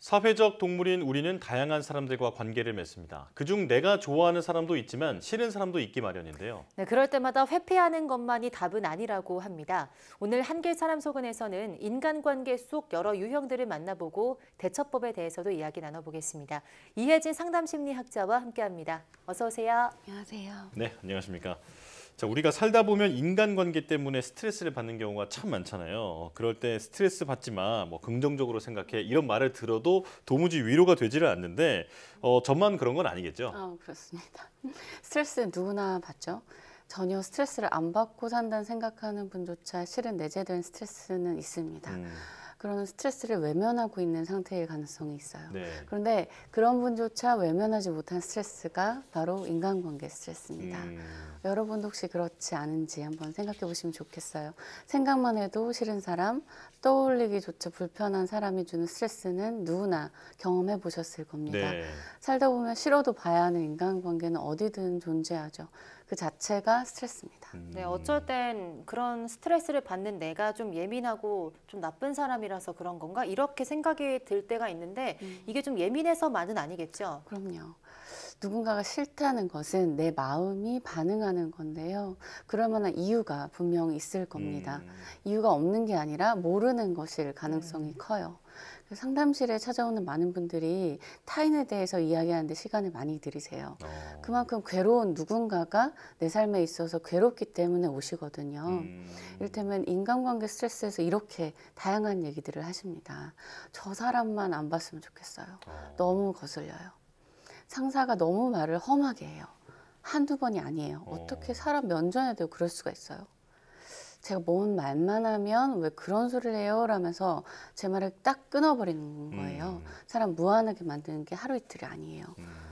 사회적 동물인 우리는 다양한 사람들과 관계를 맺습니다. 그중 내가 좋아하는 사람도 있지만 싫은 사람도 있기 마련인데요. 네, 그럴 때마다 회피하는 것만이 답은 아니라고 합니다. 오늘 한길 사람 속은에서는 인간관계 속 여러 유형들을 만나보고 대처법에 대해서도 이야기 나눠보겠습니다. 이혜진 상담심리학자와 함께합니다. 어서 오세요. 안녕하세요. 네, 안녕하십니까. 자, 우리가 살다 보면 인간관계 때문에 스트레스를 받는 경우가 참 많잖아요. 그럴 때 스트레스 받지 마, 긍정적으로 생각해 이런 말을 들어도 도무지 위로가 되지를 않는데 저만 그런 건 아니겠죠? 그렇습니다. 스트레스 누구나 받죠. 전혀 스트레스를 안 받고 산다는 생각하는 분조차 실은 내재된 스트레스는 있습니다. 그런 스트레스를 외면하고 있는 상태일 가능성이 있어요. 네. 그런데 그런 분조차 외면하지 못한 스트레스가 바로 인간관계 스트레스입니다. 여러분도 혹시 그렇지 않은지 한번 생각해 보시면 좋겠어요. 생각만 해도 싫은 사람, 떠올리기조차 불편한 사람이 주는 스트레스는 누구나 경험해 보셨을 겁니다. 네. 살다 보면 싫어도 봐야 하는 인간관계는 어디든 존재하죠. 그 자체가 스트레스입니다. 네, 어쩔 땐 그런 스트레스를 받는 내가 좀 예민하고 좀 나쁜 사람이라서 그런 건가? 이렇게 생각이 들 때가 있는데 이게 좀 예민해서만은 아니겠죠? 그럼요. 누군가가 싫다는 것은 내 마음이 반응하는 건데요. 그럴 만한 이유가 분명 있을 겁니다. 이유가 없는 게 아니라 모르는 것일 가능성이 커요. 그래서 상담실에 찾아오는 많은 분들이 타인에 대해서 이야기하는데 시간을 많이 들이세요. 그만큼 괴로운 누군가가 내 삶에 있어서 괴롭기 때문에 오시거든요. 이를테면 인간관계 스트레스에서 이렇게 다양한 얘기들을 하십니다. 저 사람만 안 봤으면 좋겠어요. 너무 거슬려요. 상사가 너무 말을 험하게 해요. 한두 번이 아니에요. 어떻게 사람 면전에도 그럴 수가 있어요. 제가 뭔 말만 하면 왜 그런 소리를 해요? 라면서 제 말을 딱 끊어버리는 거예요. 사람 무안하게 만드는 게 하루 이틀이 아니에요.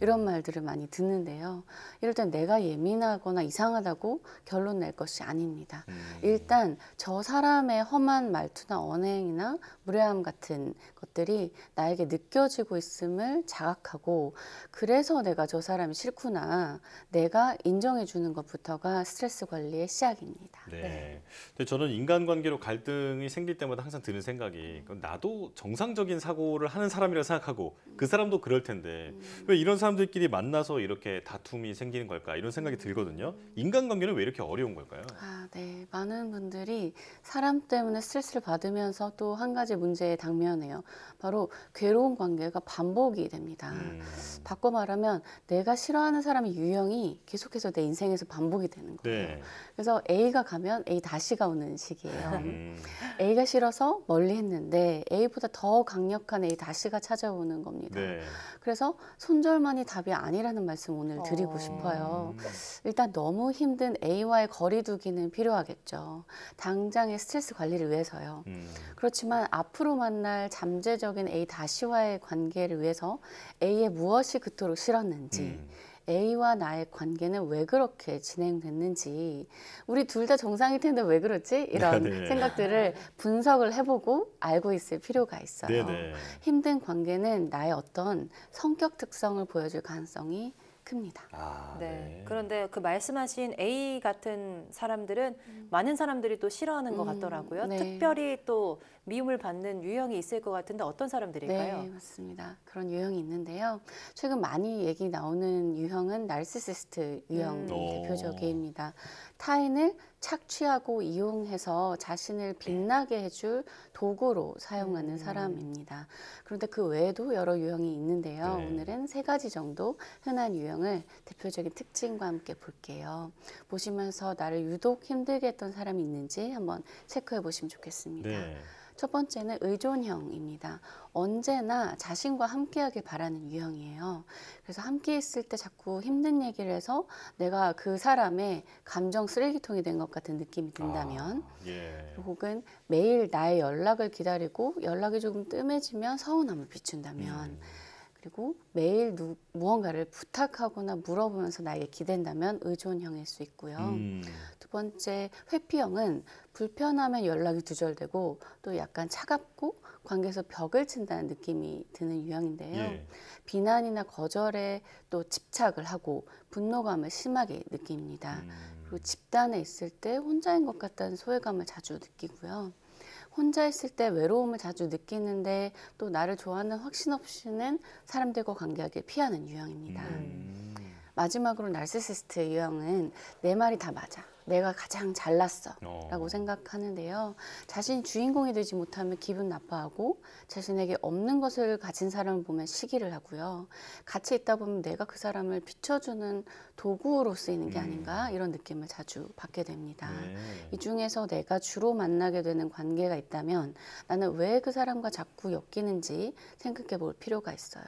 이런 말들을 많이 듣는데요. 이럴 땐 내가 예민하거나 이상하다고 결론 낼 것이 아닙니다. 일단 저 사람의 험한 말투나 언행이나 무례함 같은 것들이 나에게 느껴지고 있음을 자각하고 그래서 내가 저 사람이 싫구나 내가 인정해 주는 것부터가 스트레스 관리의 시작입니다. 네. 근데 저는 인간관계로 갈등이 생길 때마다 항상 드는 생각이 나도 정상적인 사고를 하는 사람이라 생각하고 그 사람도 그럴 텐데 왜 이런 사람들끼리 만나서 이렇게 다툼이 생기는 걸까 이런 생각이 들거든요. 인간관계는 왜 이렇게 어려운 걸까요? 네. 많은 분들이 사람 때문에 스트레스를 받으면서 또 한 가지 문제에 당면해요. 바로 괴로운 관계가 반복이 됩니다. 바꿔 말하면 내가 싫어하는 사람의 유형이 계속해서 내 인생에서 반복이 되는 거예요. 네. 그래서 A가 가면 A 다시가 오는 시기예요. A가 싫어서 멀리 했는데 A보다 더 강력한 A 다시가 찾아오는 겁니다. 네. 그래서 손절만이 답이 아니라는 말씀 오늘 드리고 싶어요. 일단 너무 힘든 A와의 거리두기는 필요하겠죠. 당장의 스트레스 관리를 위해서요. 그렇지만 앞으로 만날 잠재적인 A 다시와의 관계를 위해서 A의 무엇이 그토록 싫었는지 A와 나의 관계는 왜 그렇게 진행됐는지 우리 둘 다 정상일 텐데 왜 그렇지? 이런 네. 생각들을 분석을 해보고 알고 있을 필요가 있어요. 네네. 힘든 관계는 나의 어떤 성격 특성을 보여줄 가능성이 큽니다. 네. 그런데 그 말씀하신 A 같은 사람들은 많은 사람들이 또 싫어하는 것 같더라고요. 네. 특별히 또 미움을 받는 유형이 있을 것 같은데 어떤 사람들일까요? 네, 맞습니다. 그런 유형이 있는데요. 최근 많이 얘기 나오는 유형은 나르시시스트 유형이 대표적입니다. 타인을 착취하고 이용해서 자신을 빛나게 해줄 도구로 사용하는 사람입니다. 그런데 그 외에도 여러 유형이 있는데요. 네. 오늘은 세 가지 정도 흔한 유형을 대표적인 특징과 함께 볼게요. 보시면서 나를 유독 힘들게 했던 사람이 있는지 한번 체크해 보시면 좋겠습니다. 네. 첫 번째는 의존형입니다. 언제나 자신과 함께하길 바라는 유형이에요. 그래서 함께 있을 때 자꾸 힘든 얘기를 해서 내가 그 사람의 감정 쓰레기통이 된 것 같은 느낌이 든다면 예. 혹은 매일 나의 연락을 기다리고 연락이 조금 뜸해지면 서운함을 비춘다면 그리고 매일 무언가를 부탁하거나 물어보면서 나에게 기댄다면 의존형일 수 있고요. 두 번째 회피형은 불편하면 연락이 두절되고 또 약간 차갑고 관계에서 벽을 친다는 느낌이 드는 유형인데요. 예. 비난이나 거절에 또 집착을 하고 분노감을 심하게 느낍니다. 그리고 집단에 있을 때 혼자인 것 같다는 소외감을 자주 느끼고요. 혼자 있을 때 외로움을 자주 느끼는데 또 나를 좋아하는 확신 없이는 사람들과 관계하기 피하는 유형입니다. 마지막으로 나르시시스트 유형은 내 말이 다 맞아. 내가 가장 잘났어 라고 생각하는데요. 자신이 주인공이 되지 못하면 기분 나빠하고 자신에게 없는 것을 가진 사람을 보면 시기를 하고요. 같이 있다 보면 내가 그 사람을 비춰주는 도구로 쓰이는 게 아닌가 이런 느낌을 자주 받게 됩니다. 이 중에서 내가 주로 만나게 되는 관계가 있다면 나는 왜 그 사람과 자꾸 엮이는지 생각해 볼 필요가 있어요.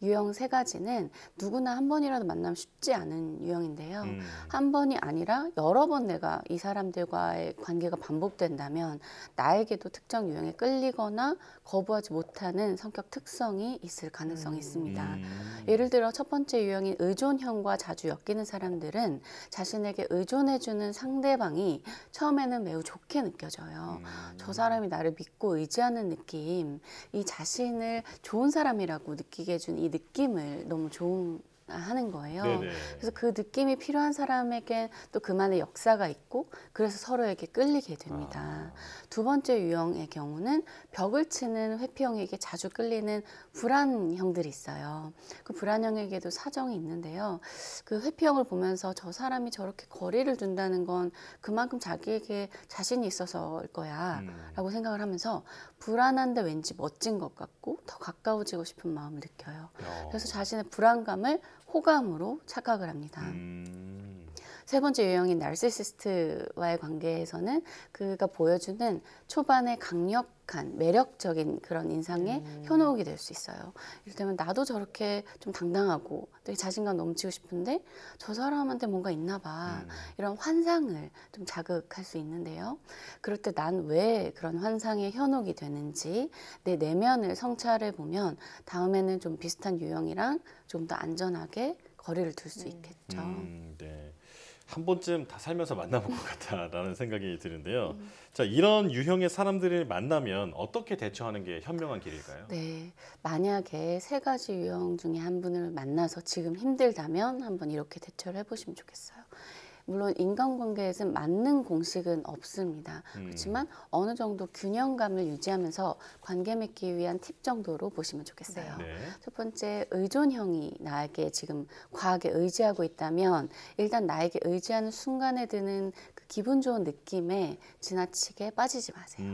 유형 3가지는 누구나 한 번이라도 만나면 쉽지 않은 유형인데요. 한 번이 아니라 여러 번 내가 이 사람들과의 관계가 반복된다면 나에게도 특정 유형에 끌리거나 거부하지 못하는 성격 특성이 있을 가능성이 있습니다. 예를 들어 첫 번째 유형인 의존형과 자주 엮이는 사람들은 자신에게 의존해주는 상대방이 처음에는 매우 좋게 느껴져요. 저 사람이 나를 믿고 의지하는 느낌, 이 자신을 좋은 사람이라고 느끼게 해준 이 느낌을 너무 하는 거예요. 네네. 그래서 그 느낌이 필요한 사람에게 또 그만의 역사가 있고 그래서 서로에게 끌리게 됩니다. 두 번째 유형의 경우는 벽을 치는 회피형에게 자주 끌리는 불안형들이 있어요. 그 불안형에게도 사정이 있는데요. 그 회피형을 보면서 저 사람이 저렇게 거리를 둔다는 건 그만큼 자기에게 자신이 있어서일 거야 라고 생각을 하면서 불안한데 왠지 멋진 것 같고 더 가까워지고 싶은 마음을 느껴요. 그래서 자신의 불안감을 호감으로 착각을 합니다. 세 번째 유형인 나르시시스트와의 관계에서는 그가 보여주는 초반에 강력한 매력적인 그런 인상에 현혹이 될 수 있어요. 이를테면 나도 저렇게 좀 당당하고 되게 자신감 넘치고 싶은데 저 사람한테 뭔가 있나 봐. 이런 환상을 좀 자극할 수 있는데요. 그럴 때 난 왜 그런 환상에 현혹이 되는지 내 내면을 성찰해 보면 다음에는 좀 비슷한 유형이랑 좀 더 안전하게 거리를 둘 수 있겠죠. 네. 한 번쯤 다 살면서 만나본 것 같다라는 생각이 드는데요. 자, 이런 유형의 사람들을 만나면 어떻게 대처하는 게 현명한 길일까요? 네, 만약에 3가지 유형 중에 한 분을 만나서 지금 힘들다면 한번 이렇게 대처를 해보시면 좋겠어요. 물론 인간관계에서는 맞는 공식은 없습니다. 그렇지만 어느 정도 균형감을 유지하면서 관계 맺기 위한 팁 정도로 보시면 좋겠어요. 네. 첫 번째, 의존형이 나에게 지금 과하게 의지하고 있다면 일단 나에게 의지하는 순간에 드는 그 기분 좋은 느낌에 지나치게 빠지지 마세요.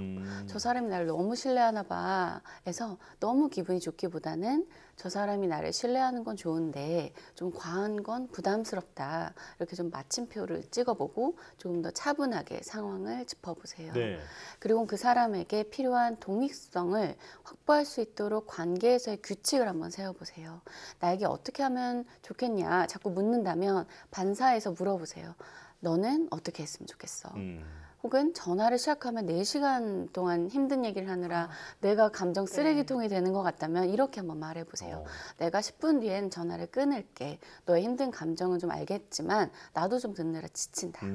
저 사람이 나를 너무 신뢰하나 봐 해서 너무 기분이 좋기보다는 저 사람이 나를 신뢰하는 건 좋은데 좀 과한 건 부담스럽다. 이렇게 좀 마침표를 찍어보고 조금 더 차분하게 상황을 짚어보세요. 네. 그리고 그 사람에게 필요한 독립성을 확보할 수 있도록 관계에서의 규칙을 한번 세워보세요. 나에게 어떻게 하면 좋겠냐 자꾸 묻는다면 반사해서 물어보세요. 너는 어떻게 했으면 좋겠어? 혹은 전화를 시작하면 4시간 동안 힘든 얘기를 하느라 내가 감정 쓰레기통이 되는 것 같다면 이렇게 한번 말해보세요. 내가 10분 뒤엔 전화를 끊을게. 너의 힘든 감정은 좀 알겠지만 나도 좀 듣느라 지친다.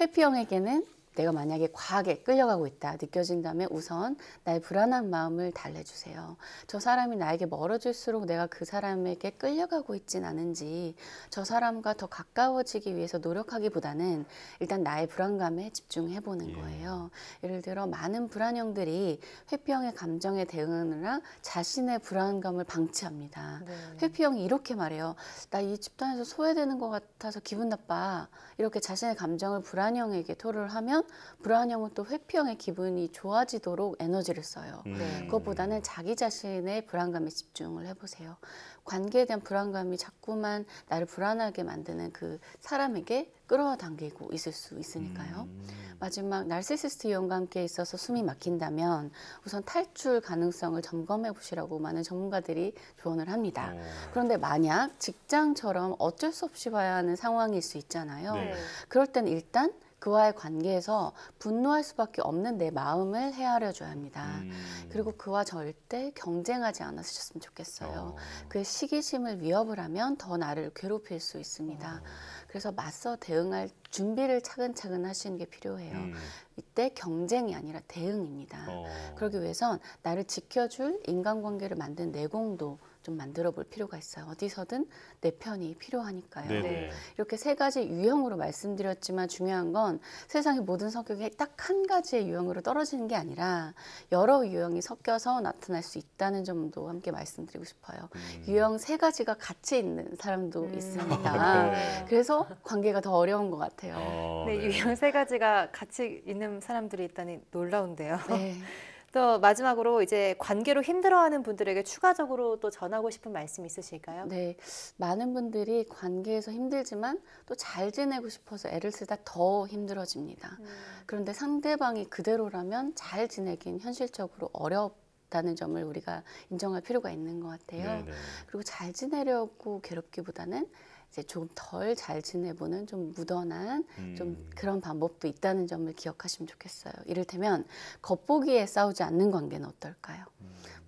회피형에게는 내가 만약에 과하게 끌려가고 있다 느껴진다면 우선 나의 불안한 마음을 달래주세요. 저 사람이 나에게 멀어질수록 내가 그 사람에게 끌려가고 있진 않은지 저 사람과 더 가까워지기 위해서 노력하기보다는 일단 나의 불안감에 집중해보는 거예요. 예를 들어 많은 불안형들이 회피형의 감정에 대응하느라 자신의 불안감을 방치합니다. 회피형이 이렇게 말해요. 나 이 집단에서 소외되는 것 같아서 기분 나빠. 이렇게 자신의 감정을 불안형에게 토로를 하면 불안형은 또 회피형의 기분이 좋아지도록 에너지를 써요. 그것보다는 자기 자신의 불안감에 집중을 해보세요. 관계에 대한 불안감이 자꾸만 나를 불안하게 만드는 그 사람에게 끌어당기고 있을 수 있으니까요. 마지막 나르시시스트 유형과 함께 있어서 숨이 막힌다면 우선 탈출 가능성을 점검해 보시라고 많은 전문가들이 조언을 합니다. 그런데 만약 직장처럼 어쩔 수 없이 봐야 하는 상황일 수 있잖아요. 네. 그럴 땐 일단 그와의 관계에서 분노할 수밖에 없는 내 마음을 헤아려 줘야 합니다. 그리고 그와 절대 경쟁하지 않으셨으면 좋겠어요. 그의 시기심을 위협을 하면 더 나를 괴롭힐 수 있습니다. 그래서 맞서 대응할 준비를 차근차근 하시는 게 필요해요. 이때 경쟁이 아니라 대응입니다. 그러기 위해선 나를 지켜줄 인간관계를 만든 내공도 좀 만들어 볼 필요가 있어요. 어디서든 내 편이 필요하니까요. 네네. 이렇게 세 가지 유형으로 말씀드렸지만 중요한 건 세상의 모든 성격이 딱 한 가지의 유형으로 떨어지는 게 아니라 여러 유형이 섞여서 나타날 수 있다는 점도 함께 말씀드리고 싶어요. 유형 세 가지가 같이 있는 사람도 있습니다. 네. 그래서 관계가 더 어려운 것 같아요. 네, 유형 세 가지가 같이 있는 사람들이 있다니 놀라운데요. 네. 또 마지막으로 이제 관계로 힘들어하는 분들에게 추가적으로 또 전하고 싶은 말씀 있으실까요? 네, 많은 분들이 관계에서 힘들지만 또 잘 지내고 싶어서 애를 쓰다 더 힘들어집니다. 그런데 상대방이 그대로라면 잘 지내긴 현실적으로 어렵다는 점을 우리가 인정할 필요가 있는 것 같아요. 네네. 그리고 잘 지내려고 괴롭기보다는 이제 조금 덜 잘 지내보는 좀 무던한 좀 그런 방법도 있다는 점을 기억하시면 좋겠어요. 이를테면 겉보기에 싸우지 않는 관계는 어떨까요?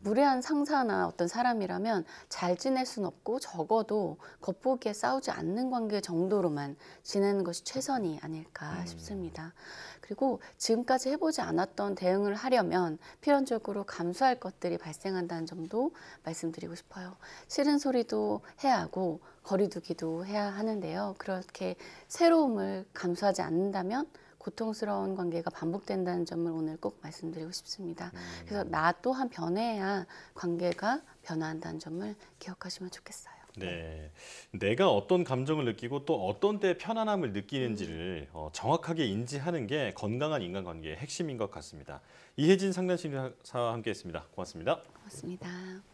무례한 상사나 어떤 사람이라면 잘 지낼 순 없고 적어도 겉보기에 싸우지 않는 관계 정도로만 지내는 것이 최선이 아닐까 싶습니다. 그리고 지금까지 해보지 않았던 대응을 하려면 필연적으로 감수할 것들이 발생한다는 점도 말씀드리고 싶어요. 싫은 소리도 해야 하고 거리두기도 해야 하는데요. 그렇게 새로움을 감수하지 않는다면 고통스러운 관계가 반복된다는 점을 오늘 꼭 말씀드리고 싶습니다. 그래서 나 또한 변해야 관계가 변화한다는 점을 기억하시면 좋겠어요. 네, 내가 어떤 감정을 느끼고 또 어떤 때 편안함을 느끼는지를 정확하게 인지하는 게 건강한 인간관계의 핵심인 것 같습니다. 이혜진 상담심리사와 함께했습니다. 고맙습니다. 고맙습니다.